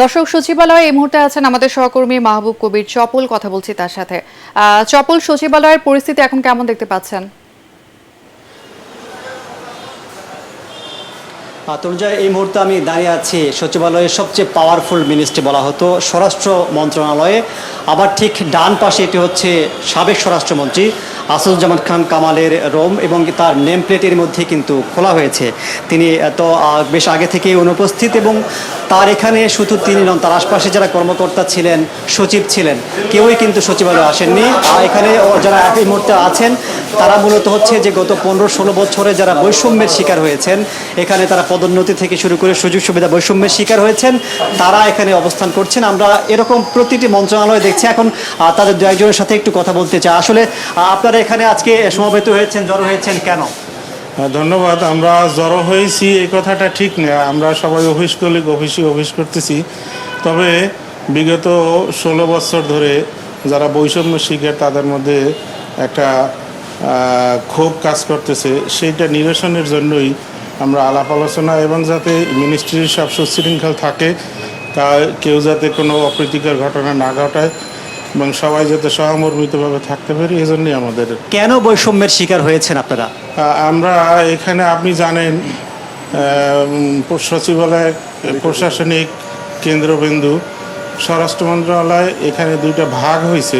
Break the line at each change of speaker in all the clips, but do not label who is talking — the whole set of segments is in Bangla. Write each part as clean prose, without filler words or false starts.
দর্শক সচিবালয়ে এই মুহূর্তে আছেন আমাদের সহকর্মী মাহবুব কবির চপল, কথা বলছি তার সাথে। চপল, সচিবালয়ের পরিস্থিতি এখন কেমন দেখতে পাচ্ছেন?
তনুজা, এই মুহূর্তে আমি দাঁড়িয়ে আছি সচিবালয়ের সবচেয়ে পাওয়ারফুল মিনিস্ট্রি বলা হতো স্বরাষ্ট্র মন্ত্রণালয়ে। আবার ঠিক ডান পাশে এটি হচ্ছে সাবেক স্বরাষ্ট্রমন্ত্রী আসাদুজ্জামান খান কামালের রোম, এবং তার নেম প্লেটের মধ্যে কিন্তু খোলা হয়েছে। তিনি তো বেশ আগে থেকেই অনুপস্থিত, এবং তার এখানে শুধু তিনি নন, তার আশপাশে যারা কর্মকর্তা ছিলেন, সচিব ছিলেন, কেউই কিন্তু সচিবালয়ে আসেননি। এখানে যারা এই মুহূর্তে আছেন তারা মূলত হচ্ছে যে গত 15-16 বছরে যারা বৈষম্যের শিকার হয়েছেন, এখানে তারা পদোন্নতি থেকে শুরু করে সুযোগ সুবিধা বৈষম্যের শিকার হয়েছেন, তারা এখানে অবস্থান করছেন। আমরা এরকম প্রতিটি মন্ত্রণালয় দেখছি। এখন তাদের দু একজনের সাথে একটু কথা বলতে চাই। আসলে আপনারা এখানে আজকে সমবেত হয়েছেন, জড়ো হয়েছেন কেন?
ধন্যবাদ। আমরা জড়ো হয়েছি এই কথাটা ঠিক না, আমরা সবাই অফিস করতেছি। তবে বিগত 16 বছর ধরে যারা বৈষম্য শিকার তাদের মধ্যে একটা ক্ষোভ কাজ করতেছে, সেইটা নিরসনের জন্যই আমরা আলাপ আলোচনা, এবং যাতে মিনিস্ট্রির সব সুশৃঙ্খল থাকে, তা কেউ যাতে কোনো অপ্রীতিকর ঘটনা না ঘটায় এবং সবাই যাতে সহমর্মিতভাবে থাকতে পারি, এই জন্যই আমাদের।
কেন বৈষম্যের শিকার হয়েছেন আপনারা?
আমরা এখানে, আপনি জানেন, সচিবালয় প্রশাসনিক কেন্দ্রবিন্দু স্বরাষ্ট্র মন্ত্রণালয়, এখানে দুইটা ভাগ হয়েছে,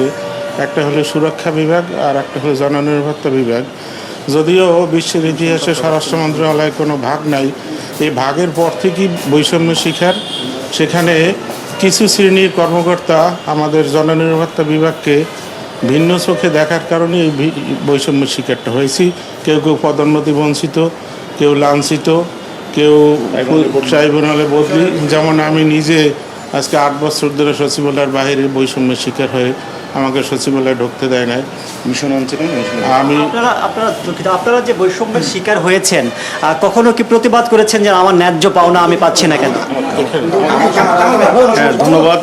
একটা হলো সুরক্ষা বিভাগ আর একটা হলো জননিরাপত্তা বিভাগ। যদিও বিশ্বের ইতিহাসে স্বরাষ্ট্র মন্ত্রণালয়ে কোনো ভাগ নাই, এই ভাগের পর থেকেই বৈষম্য শিকার। সেখানে কিছু শ্রেণীর কর্মকর্তা আমাদের জননিরাপত্তা বিভাগকে ভিন্ন চোখে দেখার কারণে এই বৈষম্য শিকারটা হয়েছি। কেউ কেউ পদোন্নতি বঞ্চিত, কেউ লাঞ্ছিত, কেউ ট্রাইব্যুনালে বদলি। যেমন আমি নিজে আজকে 8 বছর ধরে সচিবালয়ের বাইরে বৈষম্যের শিকার হয়ে আমাকে সচিবালয়ে ঢুকতে দেয় নাই।
মিশন অঞ্চলে আপনারা যে বৈষম্যের শিকার হয়েছেন, কখনো কি প্রতিবাদ করেছেন যে আমার ন্যায্য পাওনা আমি পাচ্ছি না কেন?
ধন্যবাদ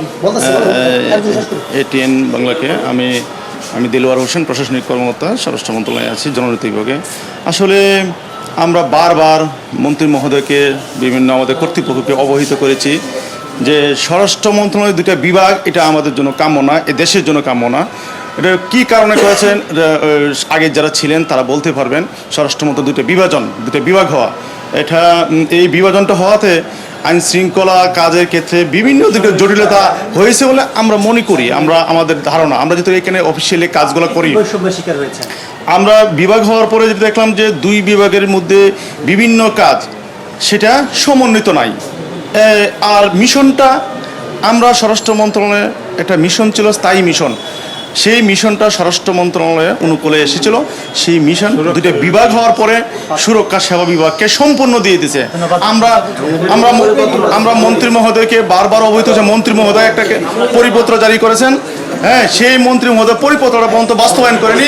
এটিএন বাংলাকে। আমি দিলওয়ার হোসেন, প্রশাসনিক কর্মকর্তা, স্বরাষ্ট্র মন্ত্রণালয়ে আছি, জননীতি বিভাগে। আসলে আমরা বারবার মন্ত্রী মহোদয়কে, বিভিন্ন আমাদের কর্তৃপক্ষকে অবহিত করেছি যে স্বরাষ্ট্র মন্ত্রণালয়ের দুটা বিভাগ, এটা আমাদের জন্য কাম্য না, এ দেশের জন্য কাম্য না। এটা কী কারণে করেছেন আগে যারা ছিলেন তারা বলতে পারবেন। স্বরাষ্ট্র মন্ত্রণালয় দুটো বিভাগ হওয়া, এই বিভাজনটা হওয়াতে আইন শৃঙ্খলা কাজের ক্ষেত্রে বিভিন্ন দিকে জটিলতা হয়েছে বলে আমরা মনে করি। আমাদের ধারণা, আমরা যেহেতু এখানে অফিসিয়ালি কাজগুলো করি, আমরা বিভাগ হওয়ার পরে যেটা দেখলাম যে দুই বিভাগের মধ্যে বিভিন্ন কাজ সেটা সমন্বিত নাই। আর মিশনটা, আমরা স্বরাষ্ট্র মন্ত্রণালয়ে একটা মিশন ছিল, স্থায়ী মিশন, সেই মিশনটা স্বরাষ্ট্র মন্ত্রণালয়ে অনুকূলে এসেছিল। সেই মিশন দুটো বিভাগ হওয়ার পরে সুরক্ষা সেবা বিভাগকে সম্পূর্ণ দিয়ে দিয়েছে। আমরা মন্ত্রী মহোদয়কে বারবার অবহিত হয়েছে, মন্ত্রী মহোদয় একটা পরিপত্র জারি করেছেন, হ্যাঁ, সেই মন্ত্রী মহোদয় পরিপত্রটা পর্যন্ত বাস্তবায়ন করেনি।